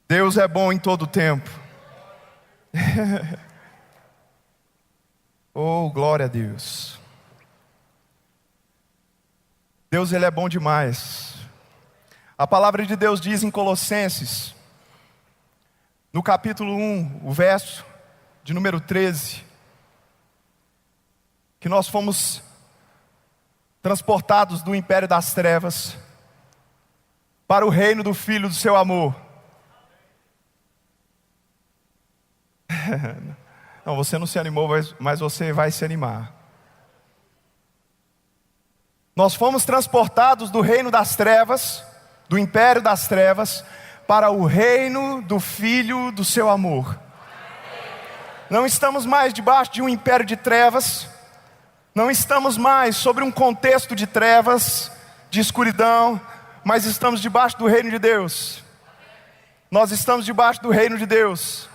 Deus é bom em todo o tempo. Oh, glória a Deus. Deus, Ele é bom demais. A palavra de Deus diz em Colossenses, no capítulo 1, o verso de número 13, que nós fomos transportados do império das trevas para o reino do Filho do seu amor. Não, você não se animou, mas você vai se animar. Nós fomos transportados do reino das trevas, do império das trevas, para o reino do Filho do seu amor. Não estamos mais debaixo de um império de trevas, não estamos mais sobre um contexto de trevas, de escuridão, mas estamos debaixo do reino de Deus. Nós estamos debaixo do reino de Deus.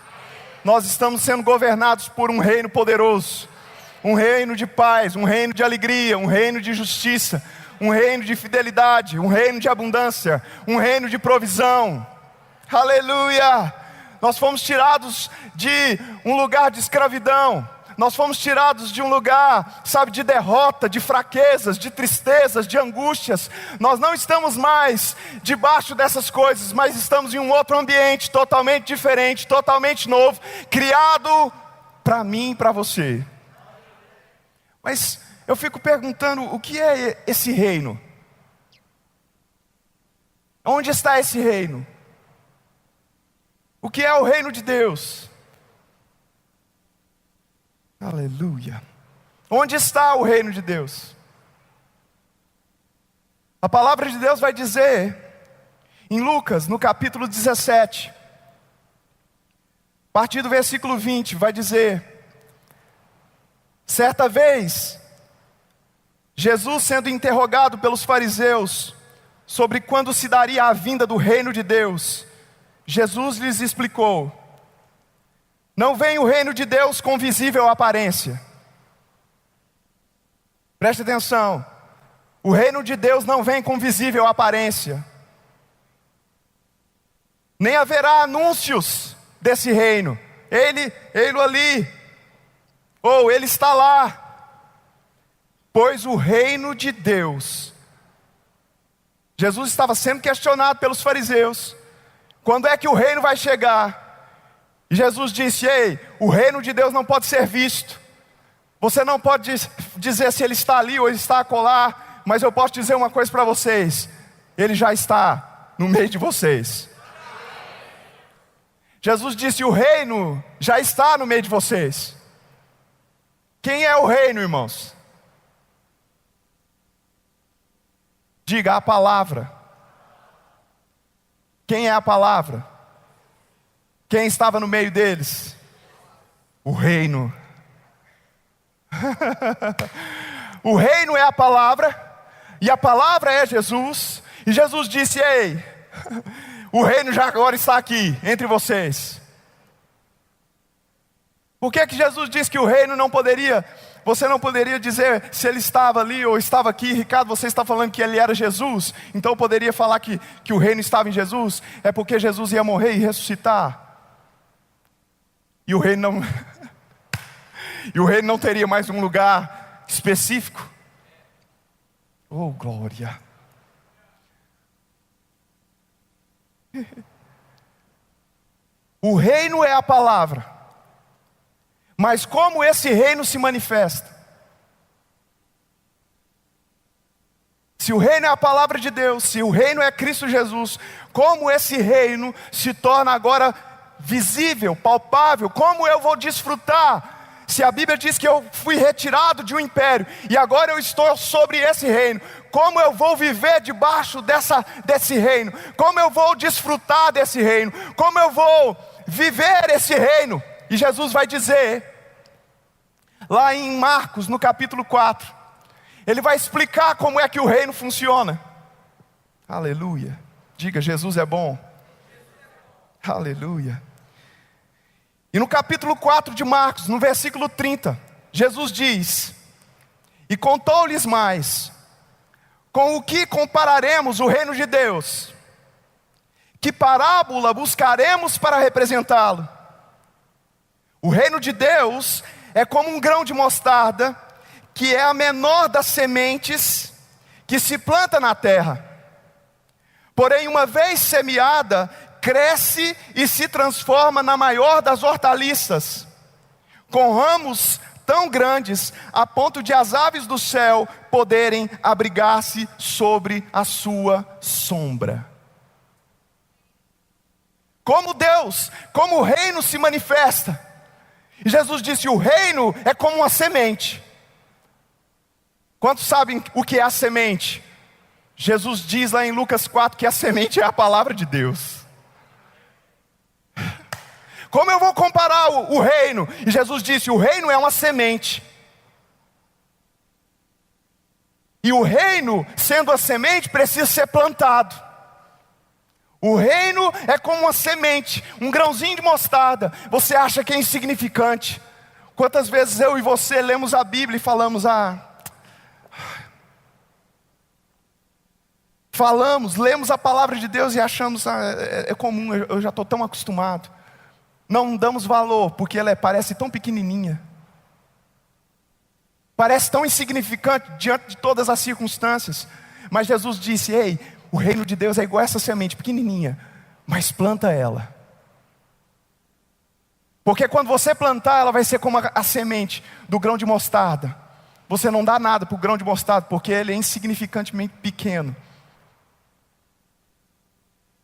Nós estamos sendo governados por um reino poderoso, um reino de paz, um reino de alegria, um reino de justiça, um reino de fidelidade, um reino de abundância, um reino de provisão. Aleluia! Nós fomos tirados de um lugar de escravidão. Nós fomos tirados de um lugar, sabe, de derrota, de fraquezas, de tristezas, de angústias. Nós não estamos mais debaixo dessas coisas, mas estamos em um outro ambiente totalmente diferente, totalmente novo, criado para mim e para você. Mas eu fico perguntando, o que é esse reino? Onde está esse reino? O que é o reino de Deus? Aleluia. Onde está o reino de Deus? A palavra de Deus vai dizer, em Lucas, no capítulo 17, a partir do versículo 20, vai dizer: certa vez, Jesus sendo interrogado pelos fariseus sobre quando se daria a vinda do reino de Deus, Jesus lhes explicou: não vem o reino de Deus com visível aparência. Preste atenção. O reino de Deus não vem com visível aparência. Nem haverá anúncios desse reino. Ele ali. Ou ele está lá. Pois o reino de Deus. Jesus estava sendo questionado pelos fariseus. Quando é que o reino vai chegar? E Jesus disse: ei, o reino de Deus não pode ser visto. Você não pode dizer se ele está ali ou ele está acolá, mas eu posso dizer uma coisa para vocês: ele já está no meio de vocês. Jesus disse: o reino já está no meio de vocês. Quem é o reino, irmãos? Diga: a palavra. Quem é a palavra? Quem estava no meio deles? O reino. O reino é a palavra, e a palavra é Jesus. E Jesus disse: ei, o reino já agora está aqui, entre vocês. Por que Jesus disse que o reino não poderia, você não poderia dizer se ele estava ali ou estava aqui? Ricardo, você está falando que ele era Jesus, então eu poderia falar que o reino estava em Jesus? É porque Jesus ia morrer e ressuscitar. E o reino não teria mais um lugar específico. Oh, glória. O reino é a palavra. Mas como esse reino se manifesta? Se o reino é a palavra de Deus, se o reino é Cristo Jesus, como esse reino se torna agora visível, palpável? Como eu vou desfrutar? Se a Bíblia diz que eu fui retirado de um império e agora eu estou sobre esse reino, como eu vou viver debaixo desse reino? Como eu vou desfrutar desse reino? Como eu vou viver esse reino? E Jesus vai dizer, lá em Marcos, no capítulo 4, ele vai explicar como é que o reino funciona. Aleluia. Diga: Jesus é bom. Aleluia. E no capítulo 4 de Marcos, no versículo 30, Jesus diz: e contou-lhes mais: com o que compararemos o reino de Deus? Que parábola buscaremos para representá-lo? O reino de Deus é como um grão de mostarda, que é a menor das sementes que se planta na terra. Porém, uma vez semeada, cresce e se transforma na maior das hortaliças, com ramos tão grandes, a ponto de as aves do céu poderem abrigar-se sobre a sua sombra. Como Deus, como o reino se manifesta. E Jesus disse: o reino é como uma semente. Quantos sabem o que é a semente? Jesus diz lá em Lucas 4 que a semente é a palavra de Deus. Como eu vou comparar o reino? E Jesus disse: o reino é uma semente. E o reino, sendo a semente, precisa ser plantado. O reino é como uma semente, um grãozinho de mostarda. Você acha que é insignificante? Quantas vezes eu e você lemos a Bíblia e falamos: lemos a palavra de Deus e achamos: é comum, eu já estou tão acostumado. Não damos valor, porque ela parece tão pequenininha. Parece tão insignificante diante de todas as circunstâncias. Mas Jesus disse: ei, o reino de Deus é igual a essa semente pequenininha, mas planta ela. Porque quando você plantar, ela vai ser como a semente do grão de mostarda. Você não dá nada para o grão de mostarda, porque ele é insignificantemente pequeno.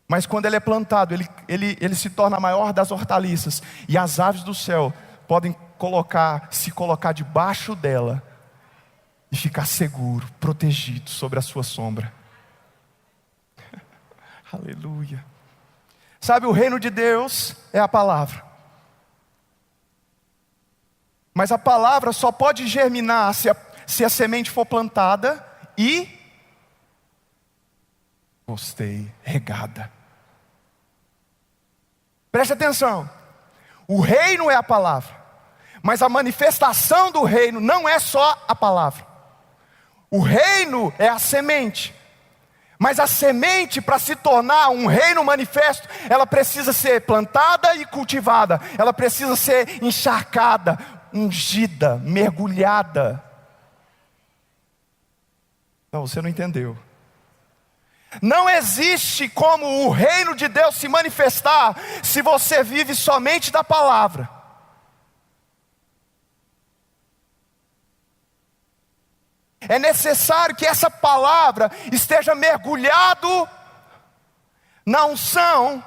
Mas quando ele é plantado, ele se torna a maior das hortaliças. E as aves do céu podem se colocar debaixo dela e ficar seguro, protegido sobre a sua sombra. Aleluia. Sabe, o reino de Deus é a palavra. Mas a palavra só pode germinar se a semente for plantada e regada. Preste atenção. O reino é a palavra, mas a manifestação do reino não é só a palavra. O reino é a semente. Mas a semente, para se tornar um reino manifesto, ela precisa ser plantada e cultivada. Ela precisa ser encharcada, ungida, mergulhada. Não, você não entendeu. Não existe como o reino de Deus se manifestar se você vive somente da palavra. É necessário que essa palavra esteja mergulhado na unção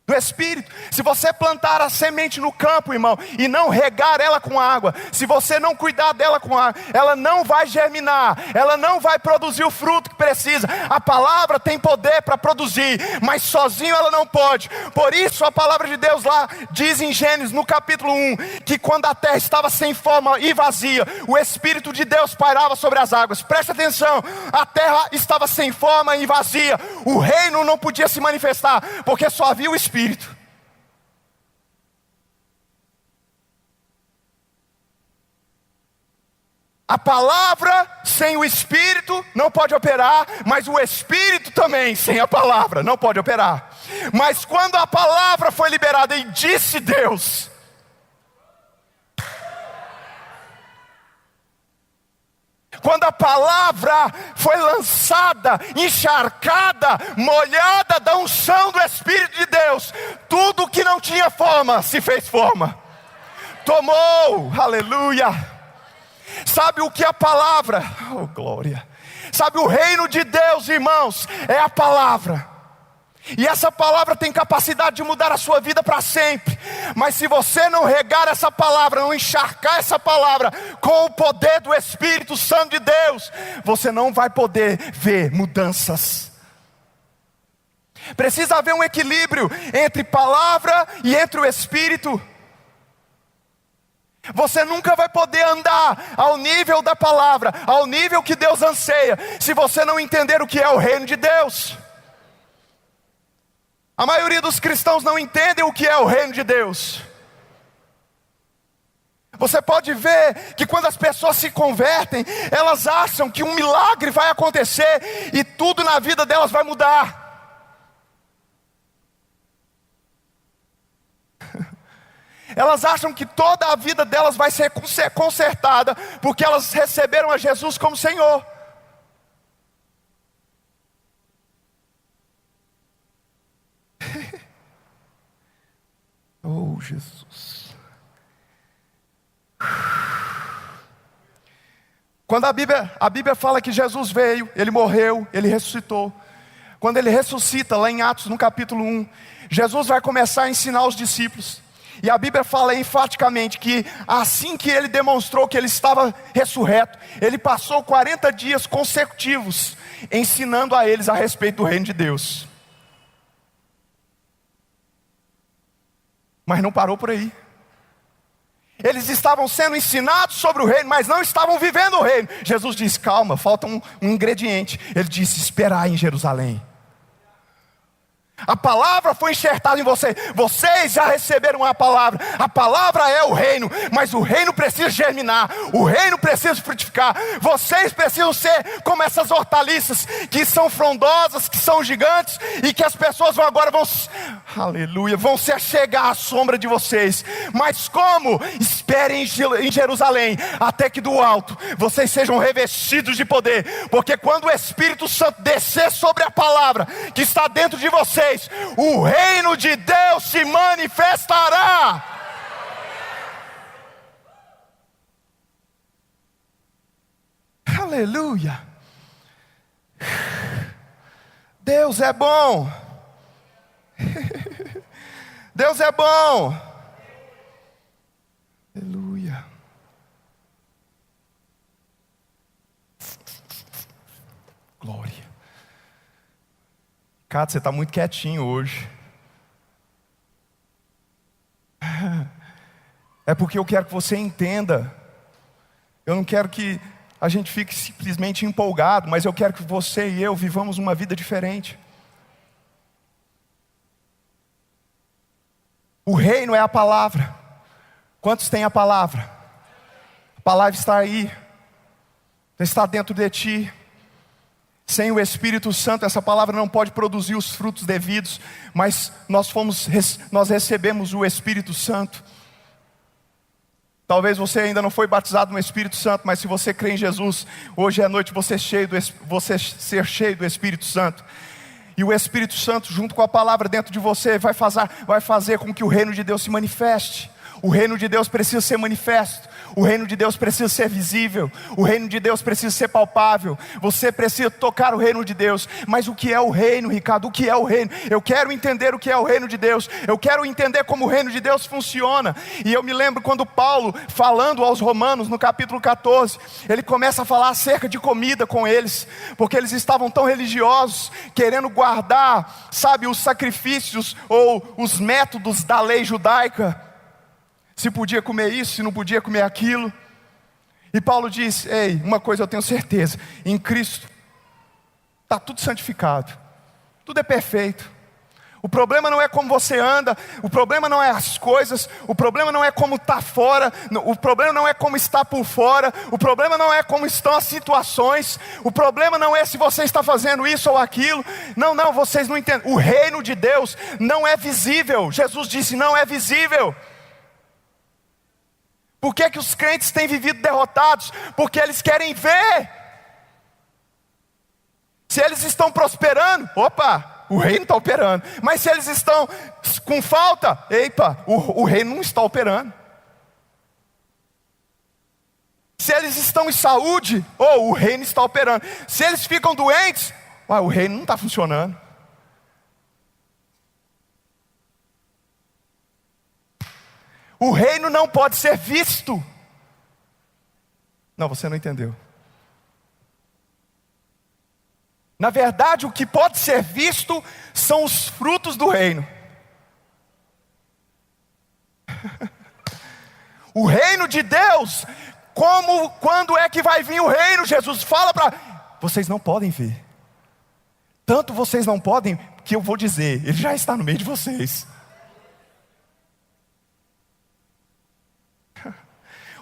do Espírito. Se você plantar a semente no campo, irmão, e não regar ela com água, se você não cuidar dela com água, ela não vai germinar, ela não vai produzir o fruto que precisa. A palavra tem poder para produzir, mas sozinho ela não pode. Por isso a palavra de Deus lá diz em Gênesis, no capítulo 1, que quando a terra estava sem forma e vazia, o Espírito de Deus pairava sobre as águas. Preste atenção, a terra estava sem forma e vazia, o reino não podia se manifestar, porque só havia o Espírito. A palavra sem o Espírito não pode operar, mas o Espírito também sem a palavra não pode operar. Mas quando a palavra foi liberada e disse Deus, quando a palavra foi lançada, encharcada, molhada da unção do Espírito de Deus, tudo que não tinha forma se fez forma. Tomou, aleluia. Sabe o que é a palavra? Oh, glória. Sabe, o reino de Deus, irmãos, é a palavra. E essa palavra tem capacidade de mudar a sua vida para sempre. Mas se você não regar essa palavra, não encharcar essa palavra com o poder do Espírito Santo de Deus, você não vai poder ver mudanças. Precisa haver um equilíbrio entre palavra e entre o Espírito. Você nunca vai poder andar ao nível da palavra, ao nível que Deus anseia, se você não entender o que é o reino de Deus. A maioria dos cristãos não entendem o que é o reino de Deus. Você pode ver que quando as pessoas se convertem, elas acham que um milagre vai acontecer e tudo na vida delas vai mudar. Elas acham que toda a vida delas vai ser consertada, porque elas receberam a Jesus como Senhor. Oh, Jesus. Quando a Bíblia fala que Jesus veio, Ele morreu, Ele ressuscitou. Quando Ele ressuscita, lá em Atos, no capítulo 1, Jesus vai começar a ensinar os discípulos. E a Bíblia fala enfaticamente que assim que Ele demonstrou que Ele estava ressurreto, Ele passou 40 dias consecutivos ensinando a eles a respeito do reino de Deus. Mas não parou por aí. Eles estavam sendo ensinados sobre o reino, mas não estavam vivendo o reino. Jesus disse: calma, falta um ingrediente. Ele disse: esperar em Jerusalém. A palavra foi enxertada em você. Vocês já receberam a palavra. A palavra é o reino, mas o reino precisa germinar. O reino precisa frutificar. Vocês precisam ser como essas hortaliças que são frondosas, que são gigantes, e que as pessoas agora vão, aleluia, vão se achegar à sombra de vocês. Mas como? Esperem em Jerusalém, até que do alto vocês sejam revestidos de poder. Porque quando o Espírito Santo descer sobre a palavra que está dentro de vocês, o reino de Deus se manifestará. Aleluia. Deus é bom. Deus é bom. Aleluia. Glória. Cara, você está muito quietinho hoje. É porque eu quero que você entenda. Eu não quero que a gente fique simplesmente empolgado, mas eu quero que você e eu vivamos uma vida diferente. O reino é a palavra. Quantos têm a palavra? A palavra está aí, está dentro de ti. Sem o Espírito Santo, essa palavra não pode produzir os frutos devidos, mas nós recebemos o Espírito Santo. Talvez você ainda não foi batizado no Espírito Santo, mas se você crê em Jesus, hoje é noite você ser cheio do Espírito Santo. E o Espírito Santo, junto com a palavra dentro de você, vai fazer com que o reino de Deus se manifeste. O reino de Deus precisa ser manifesto. O reino de Deus precisa ser visível. O reino de Deus precisa ser palpável. Você precisa tocar o reino de Deus. Mas o que é o reino, Ricardo? O que é o reino? Eu quero entender o que é o reino de Deus. Eu quero entender como o reino de Deus funciona. E eu me lembro quando Paulo, falando aos romanos, no capítulo 14, ele começa a falar acerca de comida com eles, porque eles estavam tão religiosos, querendo guardar, sabe, os sacrifícios ou os métodos da lei judaica. Se podia comer isso, se não podia comer aquilo. E Paulo diz: ei, uma coisa eu tenho certeza, em Cristo está tudo santificado, tudo é perfeito. O problema não é como você anda, o problema não é as coisas, o problema não é como está fora, o problema não é como está por fora, o problema não é como estão as situações, o problema não é se você está fazendo isso ou aquilo. Não, vocês não entendem. O reino de Deus não é visível. Jesus disse: não é visível. Por que os crentes têm vivido derrotados? Porque eles querem ver. Se eles estão prosperando, opa, o reino está operando. Mas se eles estão com falta, epa, o reino não está operando. Se eles estão em saúde, o reino está operando. Se eles ficam doentes, o reino não está funcionando. O reino não pode ser visto. Não, você não entendeu. Na verdade, o que pode ser visto são os frutos do reino. O reino de Deus, quando é que vai vir o reino? Jesus fala para vocês: não podem ver. Tanto vocês não podem, que eu vou dizer, ele já está no meio de vocês.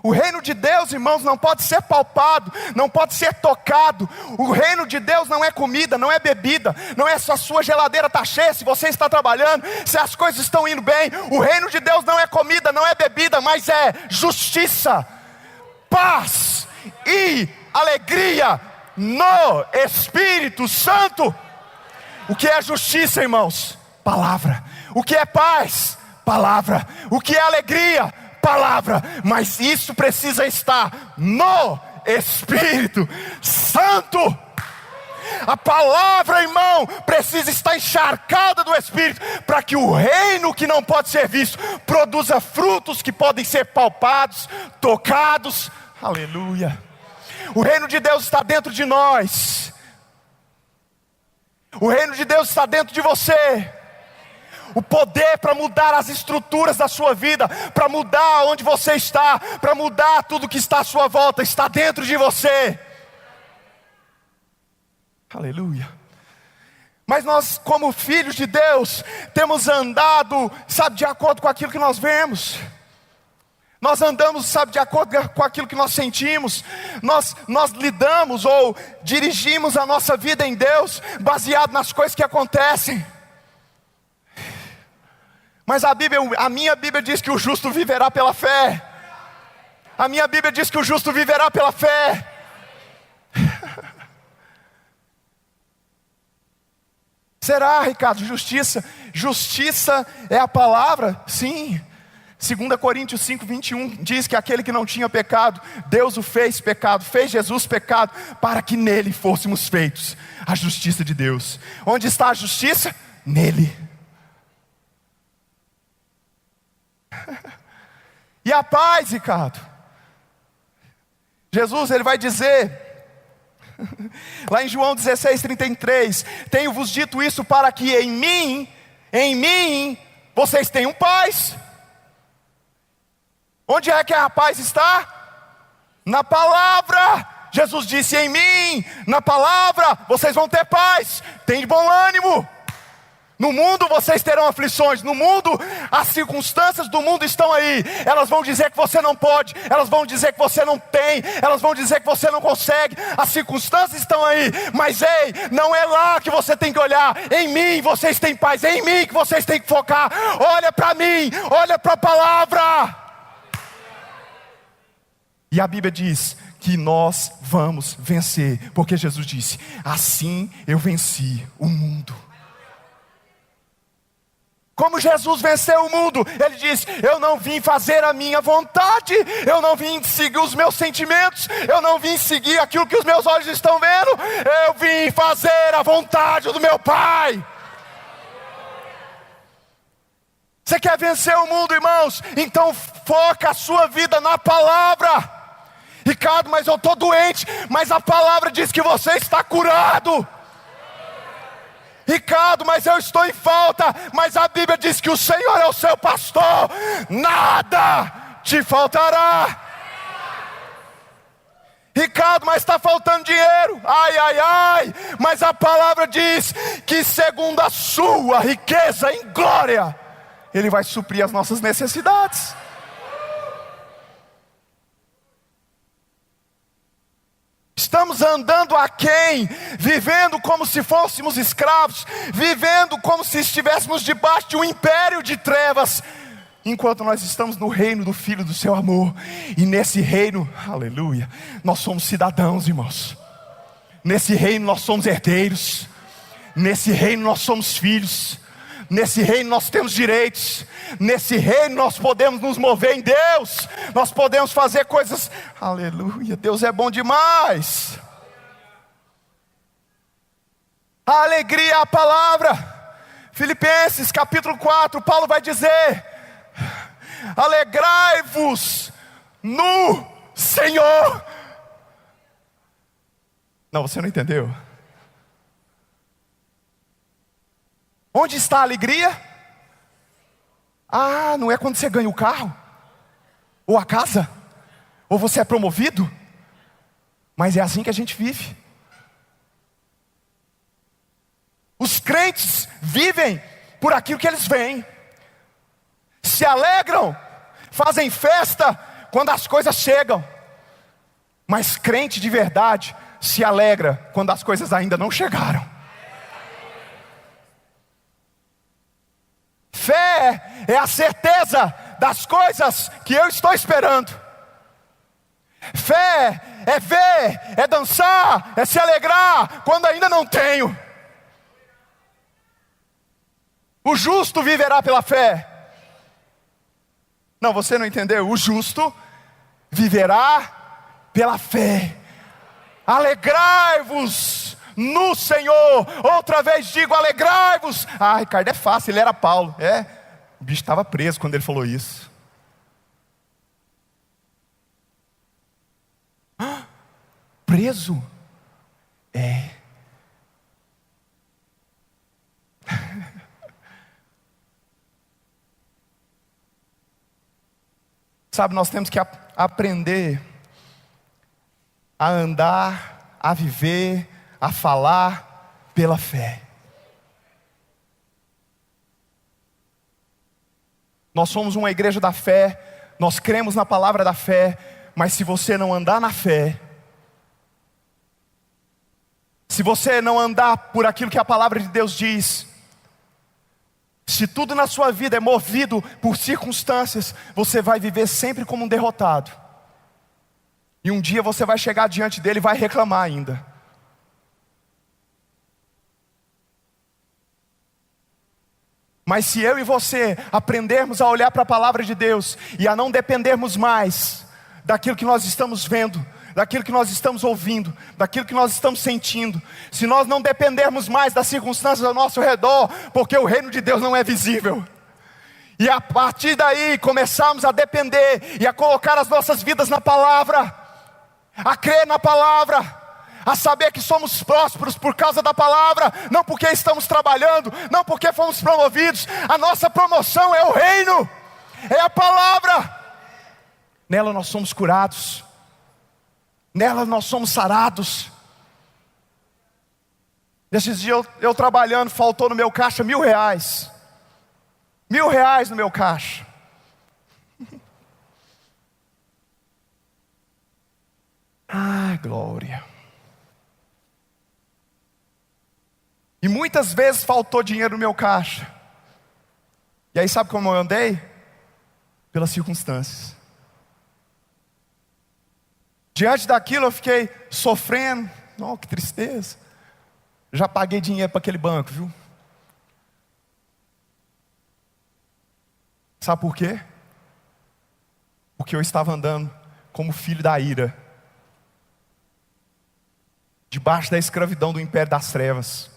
O reino de Deus, irmãos, não pode ser palpado, não pode ser tocado. O reino de Deus não é comida, não é bebida, não é só a sua geladeira está cheia, se você está trabalhando, se as coisas estão indo bem. O reino de Deus não é comida, não é bebida, mas é justiça, paz e alegria no Espírito Santo. O que é justiça, irmãos? Palavra. O que é paz? Palavra. O que é alegria? Palavra. Mas isso precisa estar no Espírito Santo. A palavra, irmão, precisa estar encharcada do Espírito, para que o reino que não pode ser visto produza frutos que podem ser palpados, tocados. Aleluia. O reino de Deus está dentro de nós. O reino de Deus está dentro de você. O poder para mudar as estruturas da sua vida, para mudar onde você está, para mudar tudo que está à sua volta, está dentro de você. Aleluia. Mas nós, como filhos de Deus, temos andado, sabe, de acordo com aquilo que nós vemos. Nós andamos, sabe, de acordo com aquilo que nós sentimos. Nós lidamos ou dirigimos a nossa vida em Deus baseado nas coisas que acontecem. Mas a minha Bíblia diz que o justo viverá pela fé. A minha Bíblia diz que o justo viverá pela fé. Será, Ricardo, justiça? Justiça é a palavra? Sim. 2 Coríntios 5:21 diz que aquele que não tinha pecado, Deus o fez pecado, fez Jesus pecado, para que nele fôssemos feitos a justiça de Deus. Onde está a justiça? Nele. E a paz, Ricardo? Jesus, ele vai dizer lá em João 16:33, tenho-vos dito isso para que em mim, vocês tenham paz. Onde é que a paz está? Na palavra. Jesus disse, em mim, na palavra, vocês vão ter paz. Tem de bom ânimo. No mundo vocês terão aflições. No mundo, as circunstâncias do mundo estão aí. Elas vão dizer que você não pode. Elas vão dizer que você não tem. Elas vão dizer que você não consegue. As circunstâncias estão aí. Mas ei, não é lá que você tem que olhar. Em mim vocês têm paz. É em mim que vocês têm que focar. Olha para mim. Olha para a palavra. E a Bíblia diz que nós vamos vencer. Porque Jesus disse, assim eu venci o mundo. Como Jesus venceu o mundo? Ele disse, eu não vim fazer a minha vontade, eu não vim seguir os meus sentimentos, eu não vim seguir aquilo que os meus olhos estão vendo, eu vim fazer a vontade do meu Pai. Você quer vencer o mundo, irmãos? Então foca a sua vida na palavra. Ricardo, mas eu estou doente, mas a palavra diz que você está curado. Ricardo, mas eu estou em falta, mas a Bíblia diz que o Senhor é o seu pastor, nada te faltará. Ricardo, mas está faltando dinheiro, ai, mas a palavra diz que segundo a sua riqueza em glória, Ele vai suprir as nossas necessidades. Estamos andando aquém, vivendo como se fôssemos escravos, vivendo como se estivéssemos debaixo de um império de trevas, enquanto nós estamos no reino do Filho do seu amor. E nesse reino, aleluia, nós somos cidadãos, irmãos. Nesse reino nós somos herdeiros. Nesse reino nós somos filhos. Nesse reino nós temos direitos. Nesse reino nós podemos nos mover em Deus. Nós podemos fazer coisas. Aleluia, Deus é bom demais. A alegria é a palavra. Filipenses capítulo 4, Paulo vai dizer: alegrai-vos no Senhor. Não, você não entendeu. Onde está a alegria? Ah, não é quando você ganha o carro? Ou a casa? Ou você é promovido? Mas é assim que a gente vive. Os crentes vivem por aquilo que eles veem. Se alegram, fazem festa quando as coisas chegam. Mas crente de verdade se alegra quando as coisas ainda não chegaram. Fé é a certeza das coisas que eu estou esperando. Fé é ver, é dançar, é se alegrar quando ainda não tenho. O justo viverá pela fé. Não, você não entendeu. O justo viverá pela fé. Alegrai-vos no Senhor. Outra vez digo, alegrai-vos. Ah, Ricardo, é fácil, ele era Paulo. O bicho estava preso quando ele falou isso. Preso? Sabe, nós temos que aprender a andar, a viver, a falar pela fé. Nós somos uma igreja da fé, nós cremos na palavra da fé, mas se você não andar na fé, se você não andar por aquilo que a palavra de Deus diz, se tudo na sua vida é movido por circunstâncias, você vai viver sempre como um derrotado. E um dia você vai chegar diante dele e vai reclamar ainda. Mas se eu e você aprendermos a olhar para a palavra de Deus e a não dependermos mais daquilo que nós estamos vendo, daquilo que nós estamos ouvindo, daquilo que nós estamos sentindo, se nós não dependermos mais das circunstâncias ao nosso redor, porque o reino de Deus não é visível, e a partir daí começarmos a depender e a colocar as nossas vidas na palavra, a crer na palavra, a saber que somos prósperos por causa da palavra, não porque estamos trabalhando, não porque fomos promovidos, a nossa promoção é o reino, é a palavra, nela nós somos curados, nela nós somos sarados. Nesses dias eu trabalhando, faltou no meu caixa R$1.000. R$1.000 no meu caixa. Ai, glória. E muitas vezes faltou dinheiro no meu caixa. E aí sabe como eu andei? Pelas circunstâncias. Diante daquilo eu fiquei sofrendo. Oh, que tristeza. Já paguei dinheiro para aquele banco, viu? Sabe por quê? Porque eu estava andando como filho da ira, debaixo da escravidão do império das trevas.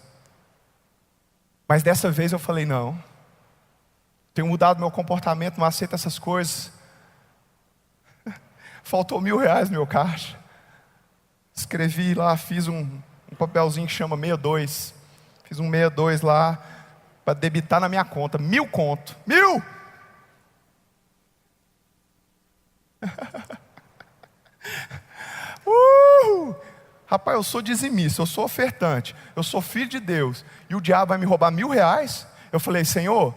Mas dessa vez eu falei, não, tenho mudado meu comportamento, não aceito essas coisas. Faltou R$1.000 no meu caixa. Escrevi lá, fiz um papelzinho que chama 62. Fiz um 62 lá, para debitar na minha conta. 1.000 conto. 1.000! Rapaz, eu sou dizimista, eu sou ofertante, eu sou filho de Deus, e o diabo vai me roubar R$1.000? Eu falei, Senhor,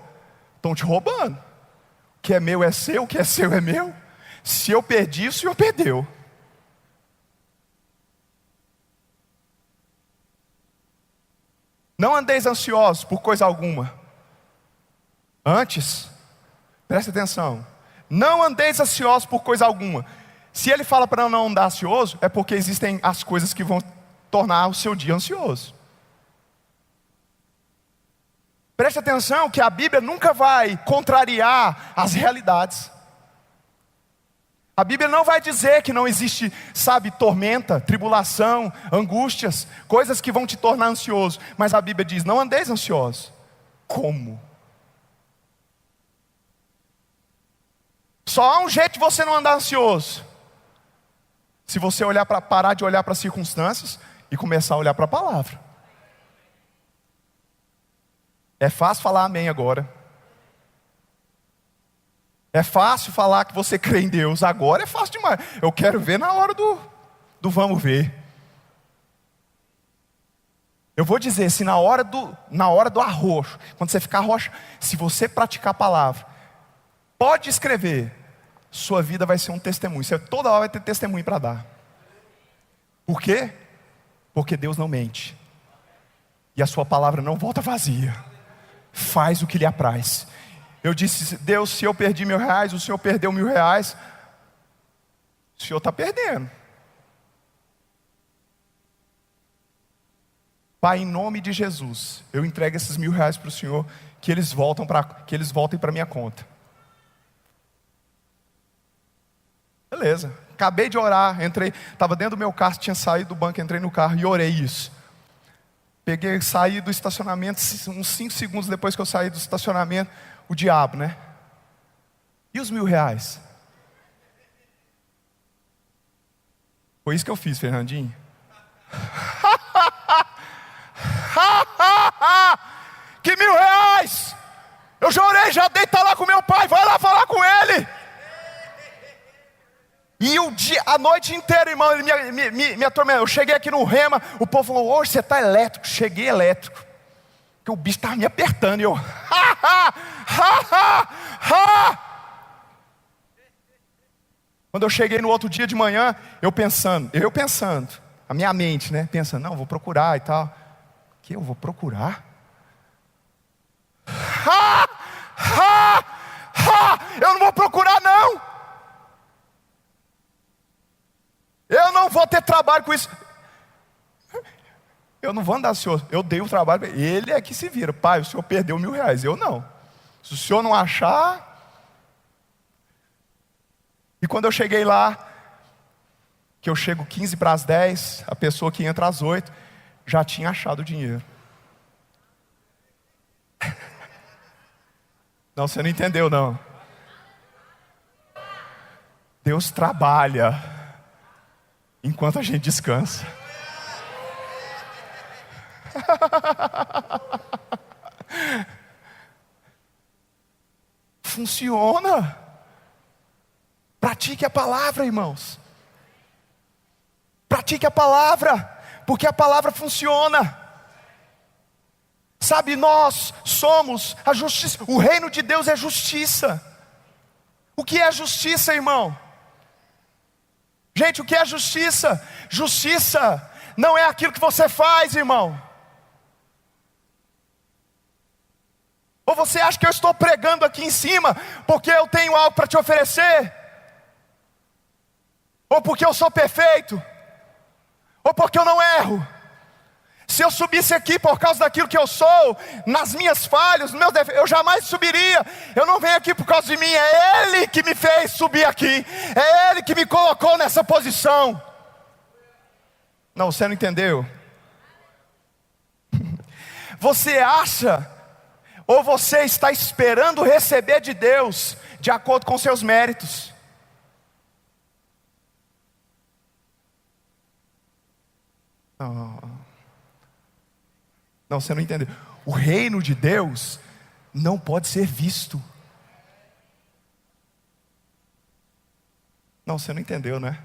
estão te roubando. O que é meu é seu, o que é seu é meu. Se eu perdi, o Senhor perdeu. Não andeis ansiosos por coisa alguma. Antes, presta atenção, não andeis ansiosos por coisa alguma. Se ele fala para não andar ansioso, é porque existem as coisas que vão tornar o seu dia ansioso. Preste atenção que a Bíblia nunca vai contrariar as realidades. A Bíblia não vai dizer que não existe, sabe, tormenta, tribulação, angústias, coisas que vão te tornar ansioso. Mas a Bíblia diz, não andeis ansiosos. Como? Só há um jeito de você não andar ansioso. Se você parar de olhar para as circunstâncias e começar a olhar para a palavra. É fácil falar amém agora. É fácil falar que você crê em Deus. Agora é fácil demais. Eu quero ver na hora do vamos ver. Eu vou dizer, se na hora do arroxo, quando você ficar roxo, se você praticar a palavra, pode escrever, sua vida vai ser um testemunho. Você toda hora vai ter testemunho para dar. Por quê? Porque Deus não mente. E a sua palavra não volta vazia. Faz o que lhe apraz. Eu disse: Deus, se eu perdi R$1.000, o Senhor perdeu R$1.000, o Senhor está perdendo. Pai, em nome de Jesus, eu entrego esses R$1.000 para o Senhor, que eles voltem para a minha conta. Beleza, acabei de orar, estava dentro do meu carro, tinha saído do banco, entrei no carro e orei isso. Saí do estacionamento, uns 5 segundos depois que eu saí do estacionamento, o diabo, né? E os R$1.000? Foi isso que eu fiz, Fernandinho. Que R$1.000? Eu já orei, já deita lá com meu pai, vai lá falar com ele. E a noite inteira, irmão, ele me atormentou. Eu cheguei aqui no Rema, o povo falou: hoje você está elétrico. Cheguei elétrico, porque o bicho estava me apertando. E eu, Quando eu cheguei no outro dia de manhã, eu pensando, a minha mente, né, pensando: não, vou procurar e tal. Que eu vou procurar? Eu não vou procurar, não. Eu não vou ter trabalho com isso. Eu não vou andar, Senhor. Eu dei o trabalho. Ele é que se vira. Pai, o Senhor perdeu R$1.000. Eu não. Se o Senhor não achar. E quando eu cheguei lá, que eu chego 15 para as 10, a pessoa que entra às 8, já tinha achado o dinheiro. Não, você não entendeu, não. Deus trabalha enquanto a gente descansa. Funciona. Pratique a palavra, irmãos. Pratique a palavra, porque a palavra funciona. Sabe, nós somos a justiça. O reino de Deus é justiça. O que é justiça, irmão? Gente, o que é justiça? Justiça não é aquilo que você faz, irmão. Ou você acha que eu estou pregando aqui em cima porque eu tenho algo para te oferecer? Ou porque eu sou perfeito? Ou porque eu não erro? Se eu subisse aqui por causa daquilo que eu sou, nas minhas falhas, nos meus defeitos, eu jamais subiria. Eu não venho aqui por causa de mim, é Ele que me fez subir aqui. É Ele que me colocou nessa posição. Não, você não entendeu? Você acha, ou você está esperando receber de Deus, de acordo com seus méritos. Não, você não entendeu. O reino de Deus não pode ser visto. Não, você não entendeu, né?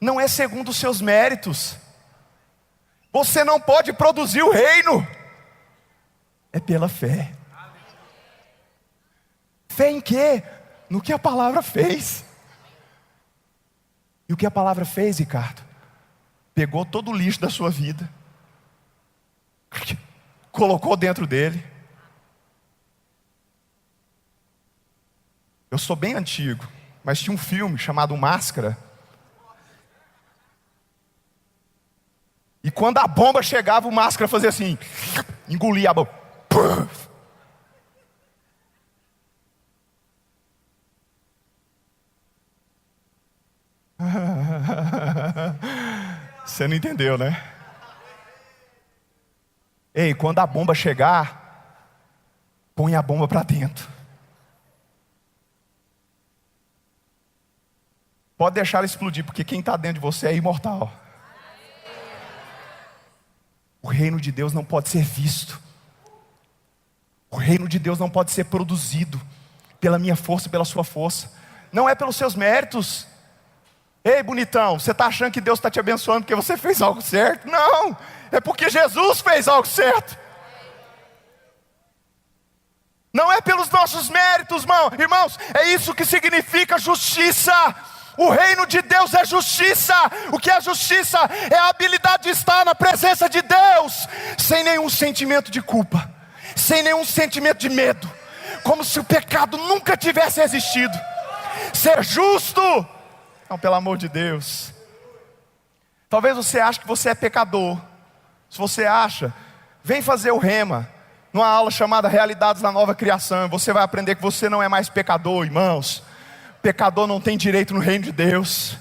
Não é segundo os seus méritos. Você não pode produzir o reino. É pela fé. Fé em quê? No que a palavra fez. E o que a palavra fez, Ricardo? Pegou todo o lixo da sua vida, colocou dentro dele. Eu sou bem antigo, mas tinha um filme chamado Máscara. E quando a bomba chegava, o Máscara fazia assim, engolia a bomba. Você não entendeu, né? Ei, quando a bomba chegar, põe a bomba para dentro. Pode deixar ela explodir, porque quem está dentro de você é imortal. O reino de Deus não pode ser visto. O reino de Deus não pode ser produzido pela minha força, pela sua força. Não é pelos seus méritos. Ei, bonitão, você está achando que Deus está te abençoando porque você fez algo certo? Não, é porque Jesus fez algo certo. Não é pelos nossos méritos, irmãos, é isso que significa justiça. O reino de Deus é justiça. O que é justiça? É a habilidade de estar na presença de Deus, sem nenhum sentimento de culpa, sem nenhum sentimento de medo, como se o pecado nunca tivesse existido. Ser justo, não, pelo amor de Deus. Talvez você ache que você é pecador. Se você acha, vem fazer o Rema, numa aula chamada Realidades da Nova Criação. Você vai aprender que você não é mais pecador, irmãos. Pecador não tem direito no reino de Deus.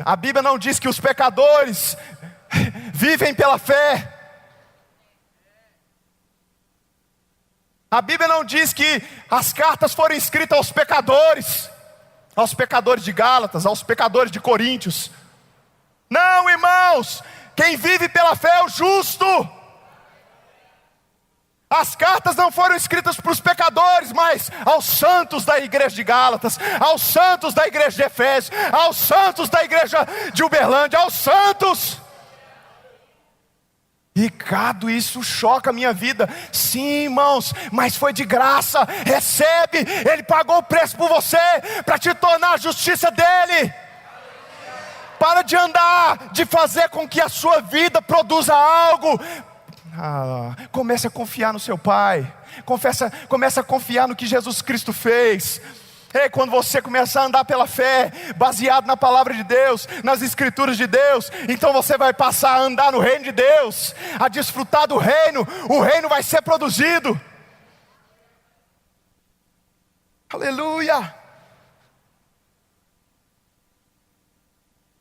A Bíblia não diz que os pecadores vivem pela fé. A Bíblia não diz que as cartas foram escritas aos pecadores de Gálatas, aos pecadores de Coríntios. Não, irmãos, quem vive pela fé é o justo. As cartas não foram escritas para os pecadores, mas aos santos da igreja de Gálatas, aos santos da igreja de Efésios, aos santos da igreja de Uberlândia, aos santos. Ricardo, isso choca a minha vida. Sim, irmãos, mas foi de graça. Recebe, Ele pagou o preço por você, para te tornar a justiça dEle. Para de andar, de fazer com que a sua vida produza algo. Comece a confiar no seu Pai. Comece a confiar no que Jesus Cristo fez. Quando você começar a andar pela fé, baseado na palavra de Deus, nas escrituras de Deus, então você vai passar a andar no reino de Deus, a desfrutar do reino. O reino vai ser produzido. Aleluia.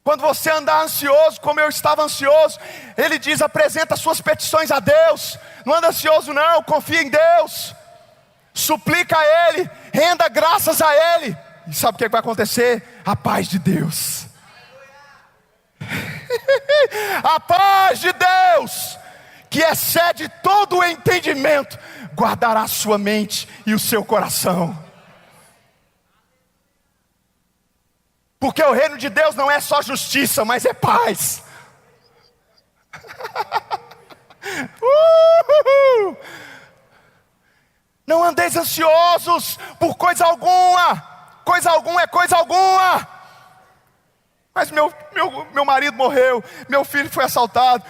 Quando você andar ansioso, como eu estava ansioso, Ele diz, apresenta suas petições a Deus. Não anda ansioso não, confia em Deus. Suplica a Ele, renda graças a Ele. E sabe o que vai acontecer? A paz de Deus. A paz de Deus, que excede todo o entendimento, guardará a sua mente e o seu coração. Porque o reino de Deus não é só justiça, mas é paz. Não andeis ansiosos por coisa alguma. Coisa alguma é coisa alguma. Mas meu marido morreu, meu filho foi assaltado,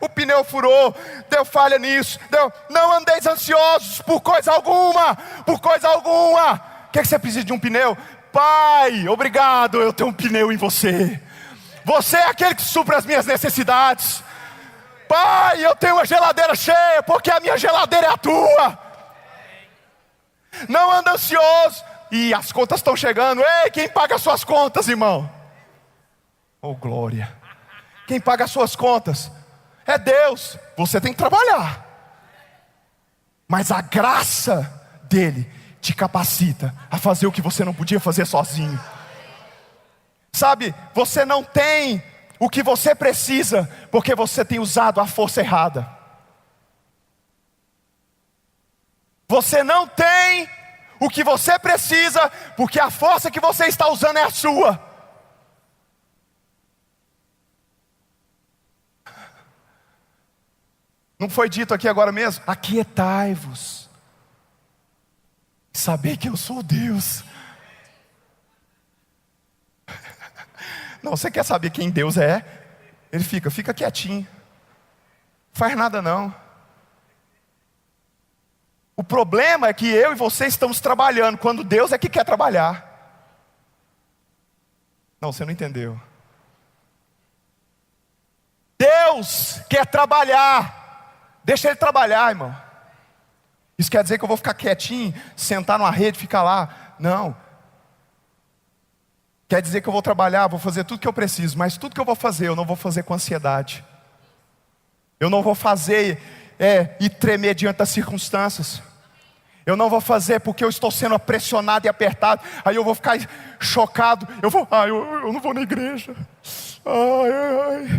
o pneu furou, deu falha nisso. Não andeis ansiosos por coisa alguma. Por coisa alguma. O que você precisa de um pneu? Pai, obrigado, eu tenho um pneu em você. Você é aquele que supre as minhas necessidades. Pai, eu tenho uma geladeira cheia, porque a minha geladeira é a tua. Não anda ansioso. E as contas estão chegando. Ei, quem paga as suas contas, irmão? Oh, glória. Quem paga as suas contas é Deus. Você tem que trabalhar, mas a graça dele te capacita a fazer o que você não podia fazer sozinho. Sabe, você não tem o que você precisa, porque você tem usado a força errada. Você não tem o que você precisa, porque a força que você está usando é a sua. Não foi dito aqui agora mesmo? Aquietai-vos. Saber que eu sou Deus. Não, você quer saber quem Deus é? Ele fica quietinho. Faz nada não. O problema é que eu e você estamos trabalhando, quando Deus é que quer trabalhar. Não, você não entendeu. Deus quer trabalhar. Deixa Ele trabalhar, irmão. Isso quer dizer que eu vou ficar quietinho, sentar numa rede, ficar lá? Não. Quer dizer que eu vou trabalhar, vou fazer tudo que eu preciso, mas tudo que eu vou fazer, eu não vou fazer com ansiedade. Eu não vou fazer e tremer diante das circunstâncias. Eu não vou fazer porque eu estou sendo pressionado e apertado. Aí eu vou ficar chocado. Eu não vou na igreja.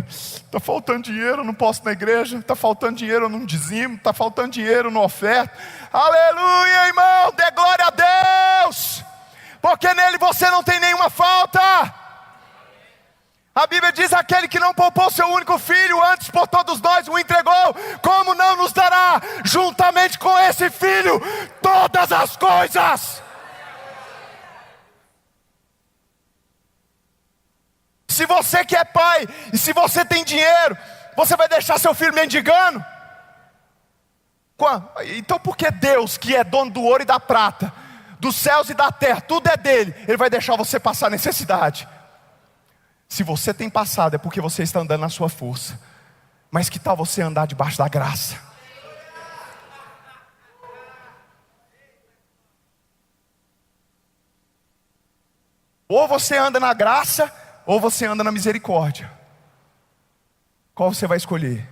Está faltando dinheiro, eu não posso ir na igreja. Está faltando dinheiro, eu não dizimo. Está faltando dinheiro, eu não oferto. Aleluia, irmão, dê glória a Deus, porque nele você não tem nenhuma falta. A Bíblia diz: aquele que não poupou seu único filho, antes por todos nós o entregou, como não nos dará, juntamente com esse filho, todas as coisas? Se você que é pai, e se você tem dinheiro, você vai deixar seu filho mendigando? Então por que Deus, que é dono do ouro e da prata, dos céus e da terra, tudo é dele, Ele vai deixar você passar necessidade? Se você tem passado, é porque você está andando na sua força. Mas que tal você andar debaixo da graça? Ou você anda na graça, ou você anda na misericórdia. Qual você vai escolher?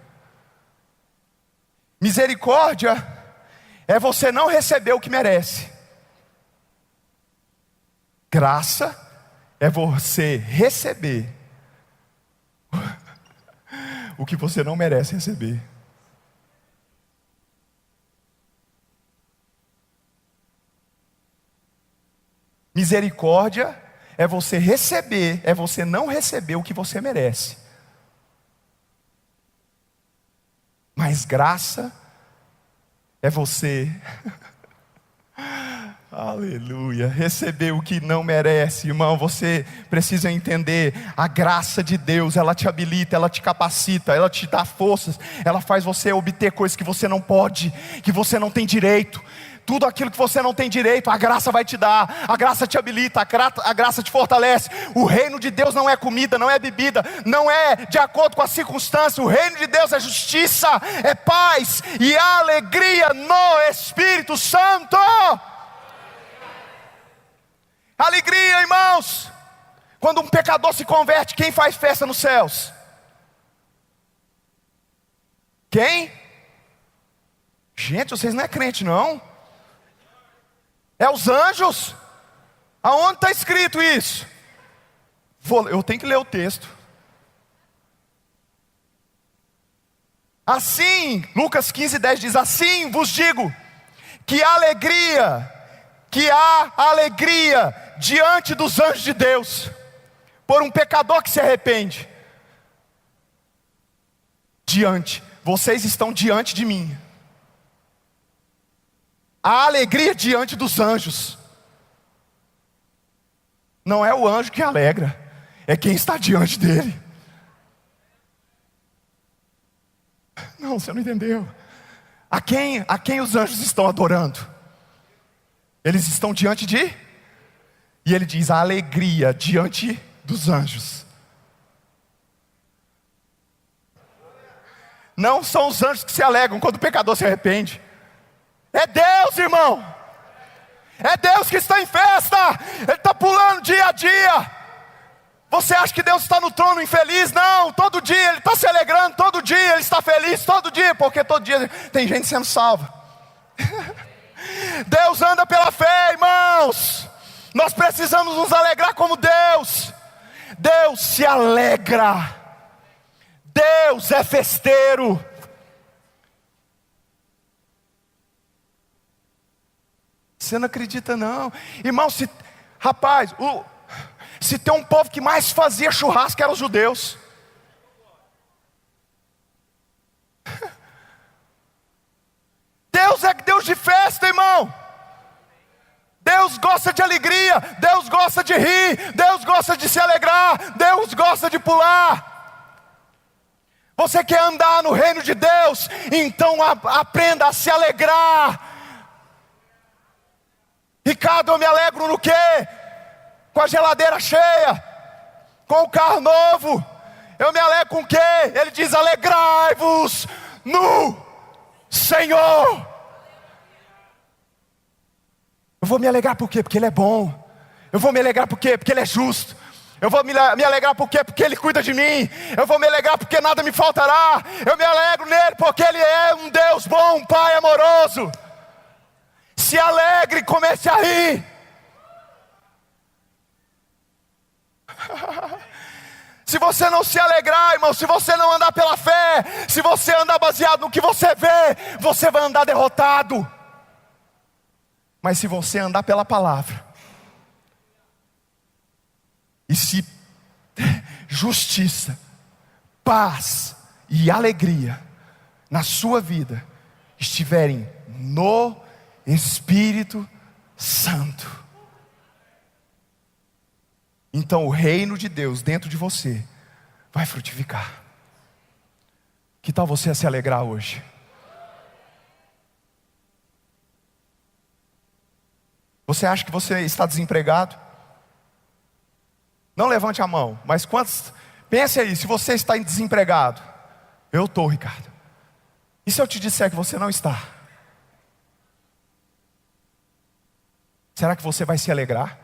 Misericórdia é você não receber o que merece. Graça é você receber o que você não merece receber. Misericórdia é você receber, é você não receber o que você merece. Mas graça é você aleluia, receber o que não merece. Irmão, você precisa entender: a graça de Deus, ela te habilita, ela te capacita, ela te dá forças, ela faz você obter coisas que você não pode, que você não tem direito. Tudo aquilo que você não tem direito, a graça vai te dar. A graça te habilita, a graça te fortalece. O reino de Deus não é comida, não é bebida, não é de acordo com as circunstâncias. O reino de Deus é justiça, é paz e alegria no Espírito Santo. Alegria, irmãos. Quando um pecador se converte, quem faz festa nos céus? Quem? Gente, vocês não é crente não? É os anjos? Aonde está escrito isso? Eu tenho que ler o texto. Assim, Lucas 15:10 diz: assim vos digo, que há alegria diante dos anjos de Deus, por um pecador que se arrepende. Vocês estão diante de mim. A alegria diante dos anjos. Não é o anjo que alegra, é quem está diante dele. Não, você não entendeu. A quem os anjos estão adorando? Eles estão diante de... E ele diz: a alegria diante dos anjos. Não são os anjos que se alegram quando o pecador se arrepende. É Deus, irmão. É Deus que está em festa. Ele está pulando dia a dia. Você acha que Deus está no trono infeliz? Não, todo dia Ele está se alegrando. Todo dia Ele está feliz, todo dia. Porque todo dia tem gente sendo salva. Deus anda pela fé, irmãos. Nós precisamos nos alegrar como Deus. Deus se alegra. Deus é festeiro. Você não acredita não? Irmão, se tem um povo que mais fazia churrasco, eram os judeus. Deus é Deus de festa, irmão. Deus gosta de alegria, Deus gosta de rir, Deus gosta de se alegrar, Deus gosta de pular. Você quer andar no reino de Deus? Então aprenda a se alegrar. Ricardo, eu me alegro no quê? Com a geladeira cheia, com o carro novo. Eu me alegro com o quê? Ele diz: alegrai-vos no Senhor. Eu vou me alegrar por quê? Porque Ele é bom. Eu vou me alegrar por quê? Porque Ele é justo. Eu vou me alegrar por quê? Porque Ele cuida de mim. Eu vou me alegrar porque nada me faltará. Eu me alegro nele porque Ele é um Deus bom, um Pai amoroso. Se alegre, comece a rir. Se você não se alegrar, irmão, se você não andar pela fé, se você andar baseado no que você vê, você vai andar derrotado. Mas se você andar pela palavra, e se justiça, paz e alegria na sua vida estiverem no Espírito Santo. Então o reino de Deus dentro de você vai frutificar. Que tal você se alegrar hoje? Você acha que você está desempregado? Não levante a mão, mas quantos... Pense aí, se você está desempregado. Eu estou, Ricardo. E se eu te disser que você não está? Será que você vai se alegrar?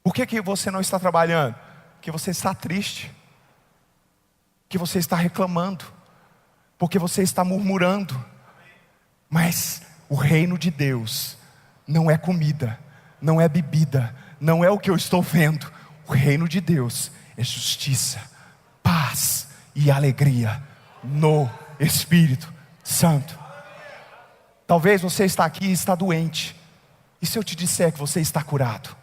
Por que você não está trabalhando? Porque você está triste. Porque você está reclamando. Porque você está murmurando. Mas o reino de Deus não é comida, não é bebida, não é o que eu estou vendo. O reino de Deus é justiça, paz e alegria no Espírito Santo. Talvez você está aqui e está doente. E se eu te disser que você está curado?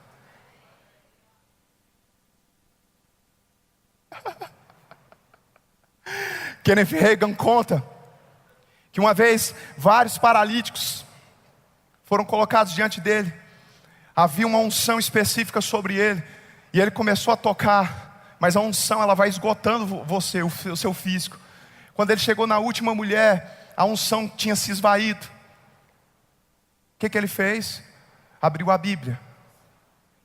Kenneth Hagin conta que uma vez vários paralíticos foram colocados diante dele. Havia uma unção específica sobre ele, e ele começou a tocar, mas a unção ela vai esgotando você, o seu físico. Quando ele chegou na última mulher, a unção tinha se esvaído. O que ele fez? Abriu a Bíblia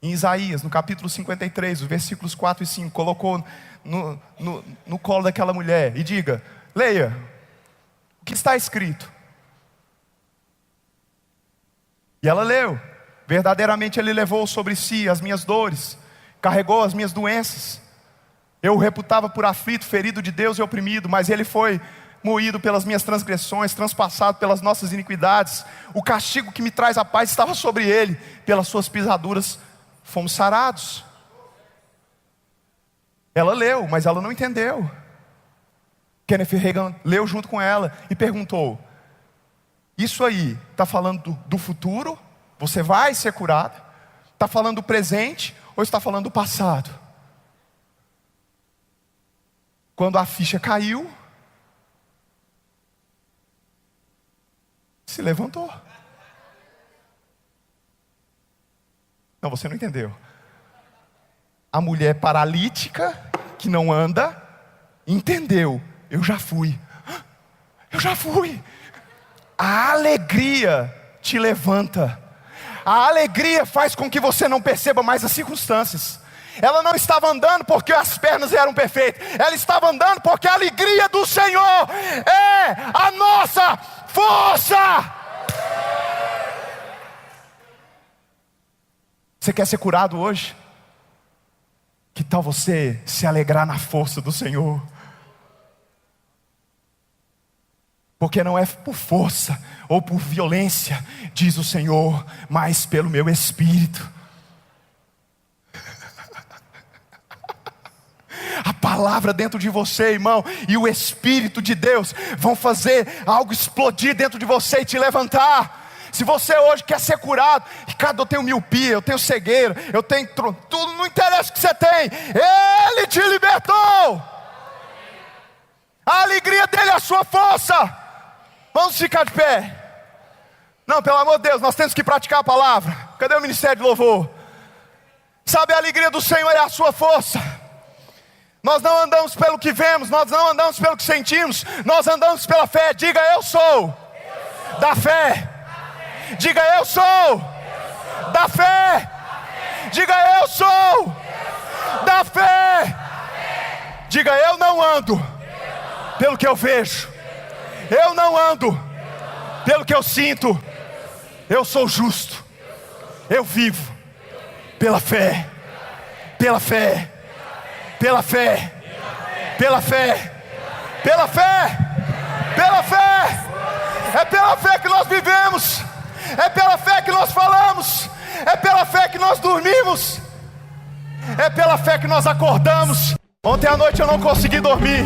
em Isaías, no capítulo 53, os versículos 4 e 5, colocou no colo daquela mulher e diga: leia, o que está escrito? E ela leu. Verdadeiramente ele levou sobre si as minhas dores, carregou as minhas doenças. Eu o reputava por aflito, ferido de Deus e oprimido, mas ele foi moído pelas minhas transgressões, transpassado pelas nossas iniquidades. O castigo que me traz a paz estava sobre ele, pelas suas pisaduras fomos sarados. Ela leu, mas ela não entendeu. Kenneth Hagin leu junto com ela e perguntou: isso aí está falando do futuro? Você vai ser curado? Está falando do presente ou está falando do passado? Quando a ficha caiu, se levantou. Não, você não entendeu. A mulher paralítica, que não anda, entendeu. Eu já fui. A alegria te levanta. A alegria faz com que você não perceba mais as circunstâncias. Ela não estava andando porque as pernas eram perfeitas. Ela estava andando porque a alegria do Senhor é a nossa força. Você quer ser curado hoje? Que tal você se alegrar na força do Senhor? Porque não é por força ou por violência, diz o Senhor, mas pelo meu Espírito. A palavra dentro de você, irmão, e o Espírito de Deus vão fazer algo explodir dentro de você e te levantar. Se você hoje quer ser curado, Ricardo, eu tenho miopia, eu tenho cegueira, eu tenho tudo, não interessa o que você tem, Ele te libertou. A alegria dele é a sua força. Vamos ficar de pé. Não, pelo amor de Deus, nós temos que praticar a palavra. Cadê o ministério de louvor? Sabe, a alegria do Senhor é a sua força. Nós não andamos pelo que vemos, nós não andamos pelo que sentimos, nós andamos pela fé. Diga: eu sou da fé. Diga: eu sou da fé. Diga: eu sou da fé. Diga: eu não ando pelo que eu vejo, eu não ando pelo que eu sinto. Eu sou justo. Eu vivo pela fé. Pela fé. Pela fé. Pela fé. Pela fé. Pela fé. É pela fé que nós vivemos. É pela fé que nós falamos. É pela fé que nós dormimos. É pela fé que nós acordamos. Ontem à noite eu não consegui dormir.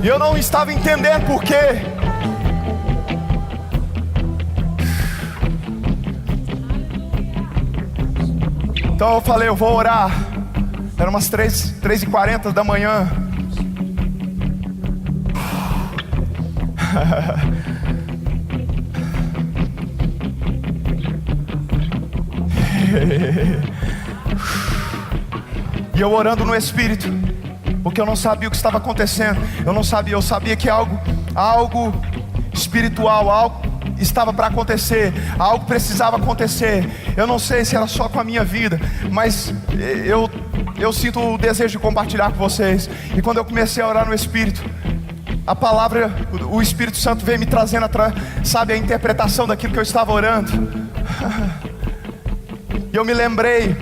E eu não estava entendendo por quê. Então eu falei, eu vou orar. Era umas 3h40 da manhã. E eu orando no Espírito, porque eu não sabia o que estava acontecendo. Eu sabia que algo espiritual, algo estava para acontecer, algo precisava acontecer. Eu não sei se era só com a minha vida, mas eu sinto o desejo de compartilhar com vocês. E quando eu comecei a orar no Espírito, a palavra, o Espírito Santo veio me trazendo, sabe, a interpretação daquilo que eu estava orando. E eu me lembrei,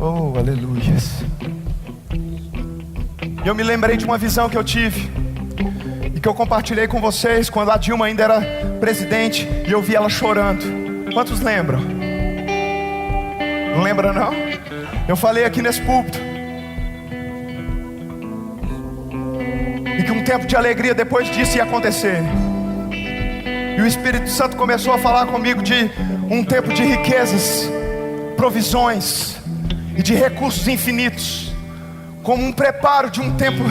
oh, aleluias. Eu me lembrei de uma visão que eu tive e que eu compartilhei com vocês quando a Dilma ainda era presidente, e eu vi ela chorando. Quantos lembram? Não lembra não? Eu falei aqui nesse púlpito, e que um tempo de alegria depois disso ia acontecer. E o Espírito Santo começou a falar comigo de um tempo de riquezas, provisões e de recursos infinitos, como um preparo de um tempo.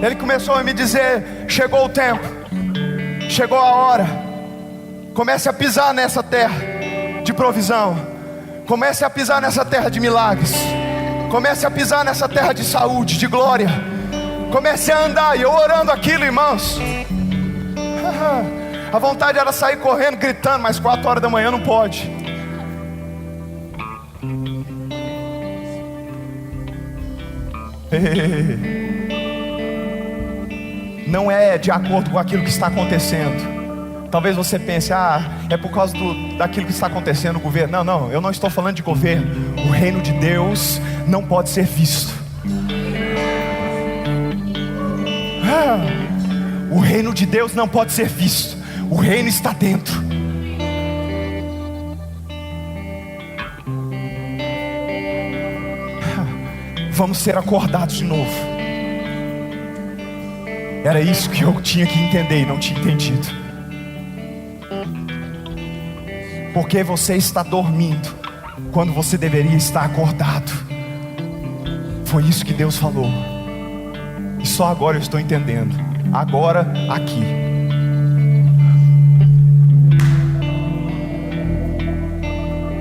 Ele começou a me dizer: chegou o tempo, chegou a hora. Comece a pisar nessa terra de provisão, comece a pisar nessa terra de milagres, comece a pisar nessa terra de saúde, de glória. Comece a andar. E eu orando aquilo, irmãos, a vontade era sair correndo, gritando, mas 4 horas da manhã não pode. Não é de acordo com aquilo que está acontecendo. Talvez você pense, é por causa daquilo que está acontecendo no governo. Não, eu não estou falando de governo. O reino de Deus não pode ser visto. O reino de Deus não pode ser visto. O reino está dentro. Vamos ser acordados de novo. Era isso que eu tinha que entender e não tinha entendido. Porque você está dormindo quando você deveria estar acordado. Foi isso que Deus falou. E só agora eu estou entendendo. Agora, aqui.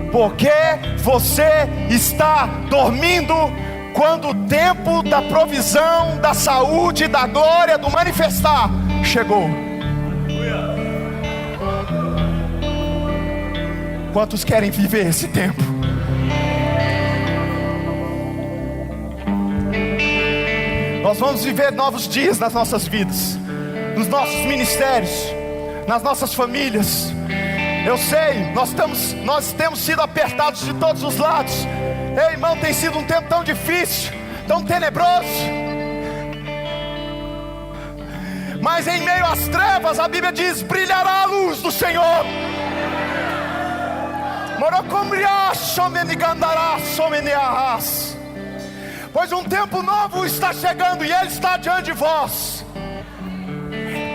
Porque você está dormindo quando o tempo da provisão, da saúde, da glória, do manifestar chegou. Quantos querem viver esse tempo? Nós vamos viver novos dias nas nossas vidas, nos nossos ministérios, nas nossas famílias. Eu sei, nós temos sido apertados de todos os lados. Ei, irmão, tem sido um tempo tão difícil, tão tenebroso. Mas em meio às trevas, a Bíblia diz: brilhará a luz do Senhor. Pois um tempo novo está chegando e Ele está diante de vós.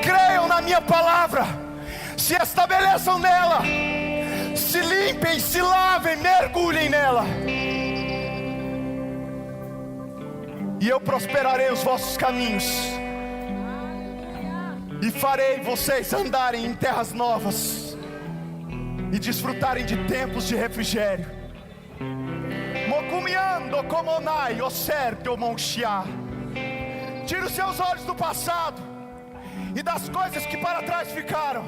Creiam na minha palavra, se estabeleçam nela, se limpem, se lavem, mergulhem nela, e eu prosperarei os vossos caminhos, e farei vocês andarem em terras novas, e desfrutarem de tempos de refrigério. Mocumiando comonai, observe o monchiá. Tire os seus olhos do passado e das coisas que para trás ficaram,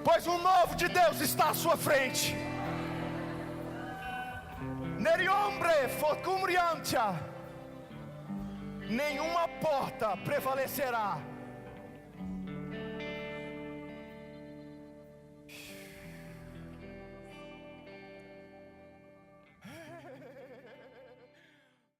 pois um novo de Deus está à sua frente. Neriombre focumriantia. Nenhuma porta prevalecerá